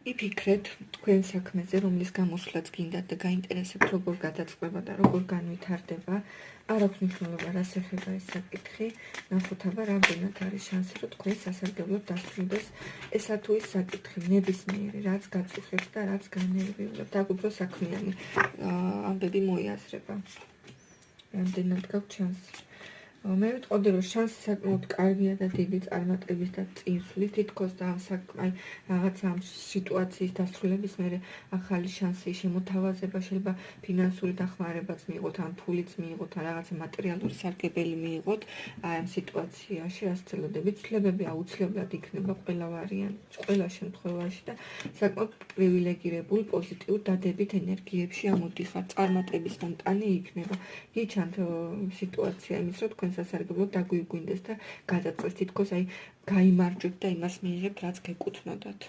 იფიქრეთ თქვენ საქმეზე, რომლის გამოსვლაც გინდათ და გაინტერესებთ, როგორ გადაწყდება და როგორ განვითარდება. არ აქვს მნიშვნელობა, რას ეხება ეს საკითხი. ნახოთ აბა, რამდენად არის შანსი, რომ თქვენ სასარგებლოდ დასრულდეს ესა თუ ის საკითხი, ნებისმიერი, რაც გაწუხებთ და რაც განერვიულობთ. აქ უფრო საქმიანი ამბები მოიაზრება. რამდენად გაქვთ შანსი. მე ვიტყოდი, რომ შანსი საკმაოდ კარგია და დიდი წარმატების და წინსვლის თითქოს და რაღაცა ამ სიტუაციის დასრულების მერე ახალი შანსი შემოთავაზება, შეიძლება ფინანსური დახმარებაც მიიღოთ, ან ფულიც მიიღოთ, ან რაღაცა მატერიალური სარგებელი მიიღოთ. აი ამ სიტუაციაში, რაც ცდილობდებით, ცვლილებები აუცილებლად იქნება ყველა შემთხვევაში და საკმაოდ პრივილეგირებულ, პოზიტიურ დადებით ენერგიებში ამოდიხარ, წარმატების მომტანი იქნება. გიჩანთ სიტუაცია იმის, რომ თქვენ სასარგებლოდ დაგვიგვინდეს და გადაწყვეტთ თითქოს გაიმარჯვებთ და იმას მიიღებთ, რაც გეკუთვნოდათ.